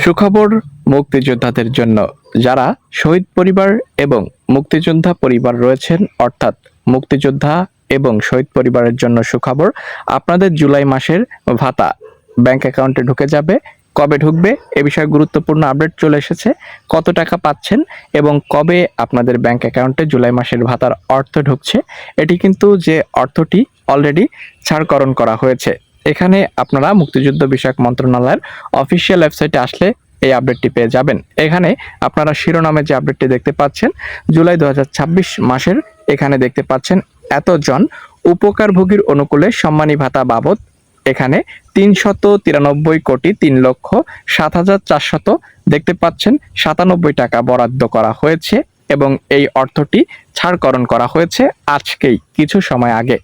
সুখবর মুক্তিযোদ্ধাদের জন্য। যারা শহীদ পরিবার এবং মুক্তিযোদ্ধা পরিবার রয়েছেন, অর্থাৎ মুক্তিযোদ্ধা এবং শহীদ পরিবারের জন্য সুখবর। আপনাদের জুলাই মাসের ভাতা ব্যাংক অ্যাকাউন্টে ঢুকে যাবে। কবে ঢুকবে এ বিষয়ে গুরুত্বপূর্ণ আপডেট চলে এসেছে। কত টাকা পাচ্ছেন এবং কবে আপনাদের ব্যাংক অ্যাকাউন্টে জুলাই মাসের ভাতার অর্থ ঢুকছে, এটি কিন্তু যে অর্থটি অলরেডি ছাড়করণ করা হয়েছে। এখানে আপনারা মুক্তিযুদ্ধ বিষয়ক মন্ত্রণালয়ের অফিসিয়াল ওয়েবসাইটে আসলে এই আপডেটটি পেয়ে যাবেন। এখানে আপনারা শিরোনামে যে আপডেটটি দেখতে পাচ্ছেন, জুলাই 2026 মাসের, এখানে দেখতে পাচ্ছেন এতজন উপকারভোগীর অনুকূলে সম্মানী ভাতা বাবদ এখানে 393,03,07,400 দেখতে পাচ্ছেন 97 টাকা বরাদ্দ করা হয়েছে এবং এই অর্থটি ছাড়করণ করা হয়েছে আজকেই কিছু সময় আগে।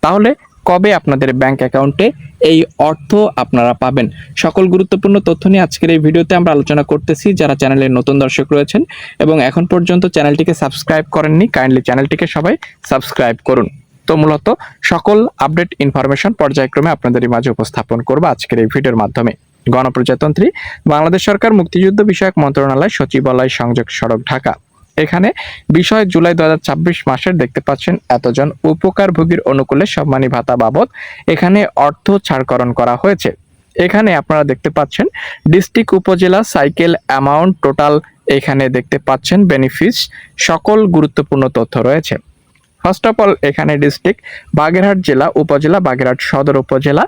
তাহলে কবে আপনাদের ব্যাংক অ্যাকাউন্টে এই অর্থ আপনারা পাবেন, সকল গুরুত্বপূর্ণ তথ্য নিয়ে আজকের এই ভিডিওতে আমরা আলোচনা করতেছি। যারা চ্যানেলের নতুন দর্শক রয়েছেন এবং এখন পর্যন্ত চ্যানেলটিকে সাবস্ক্রাইব করেননি, কাইন্ডলি চ্যানেলটিকে সবাই সাবস্ক্রাইব করুন। তো মূলত সকল আপডেট ইনফরমেশন পর্যায়ক্রমে আপনাদের মাঝে উপস্থাপন করব আজকের এই ভিডিওর মাধ্যমে। গণপ্রজাতন্ত্রী বাংলাদেশ সরকার মুক্তিযুদ্ধ বিষয়ক মন্ত্রণালয়, সচিবালয়, সংযোগ সড়ক, ঢাকা। এখানে বিষয় জুলাই 2026 মাসের দেখতে পাচ্ছেন এতজন উপকারভোগীর অনুকূলে সম্মানী ভাতা বাবদ এখানে অর্থ ছাড়করণ করা হয়েছে। এখানে আপনারা দেখতে পাচ্ছেন ডিস্ট্রিক্ট, উপজেলা, সাইকেল, অ্যামাউন্ট, টোটাল, এখানে দেখতে পাচ্ছেন বেনিফিস, সকল গুরুত্বপূর্ণ তথ্য রয়েছে। ফার্স্ট অফ অল এখানে ডিস্ট্রিক্ট বাগেরহাট জেলা, উপজেলা বাগেরহাট সদর উপজেলা,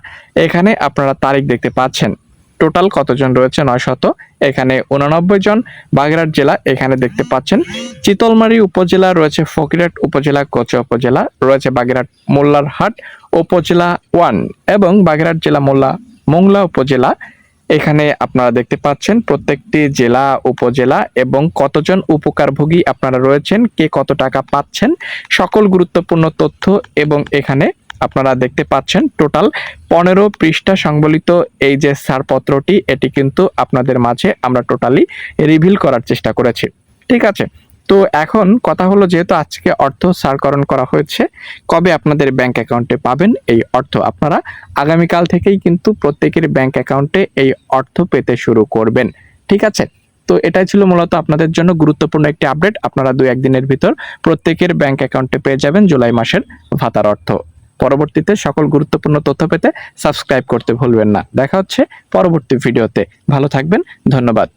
এখানে আপনারা তারিখ দেখতে পাচ্ছেন। টোটাল কতজন রয়েছে? 900। এখানে 89 জন। বাগেরহাট জেলা এখানে দেখতে পাচ্ছেন চিতলমারী উপজেলা রয়েছে, ফকিরহাট উপজেলা, কোচা উপজেলা রয়েছে, বাগেরহাট মোল্লারহাট উপজেলা 1 এবং বাগেরহাট জেলা মোংলা উপজেলা। এখানে আপনারা দেখতে পাচ্ছেন প্রত্যেকটি জেলা, উপজেলা এবং কতজন উপকারভোগী আপনারা রয়েছেন, কে কত টাকা পাচ্ছেন, সকল গুরুত্বপূর্ণ তথ্য। এবং এখানে আপনারা দেখতে পাচ্ছেন টোটাল 15 পৃষ্ঠা সংবলিত এই যে ছাড়পত্রটি, এটি কিন্তু আপনাদের মাঝে আমরা টোটালি রিভিল করার চেষ্টা করেছি। ঠিক আছে, তো এখন কথা হলো, যেহেতু আজকে অর্থ ছাড়করণ করা হয়েছে, কবে আপনাদের ব্যাংক অ্যাকাউন্টে পাবেন এই অর্থ? আপনারা আগামীকাল থেকেই কিন্তু প্রত্যেকের ব্যাংক অ্যাকাউন্টে এই অর্থ পেতে শুরু করবেন। ঠিক আছে, তো এটাই ছিল মূলত আপনাদের জন্য গুরুত্বপূর্ণ একটি আপডেট। আপনারা 2-1 দিনের ভিতর প্রত্যেকের ব্যাংক অ্যাকাউন্টে পেয়ে যাবেন জুলাই মাসের ভাতার অর্থ। পরবর্তীতে সকল গুরুত্বপূর্ণ তথ্য পেতে সাবস্ক্রাইব করতে ভুলবেন না। দেখা হচ্ছে পরবর্তী ভিডিওতে। ভালো থাকবেন, ধন্যবাদ।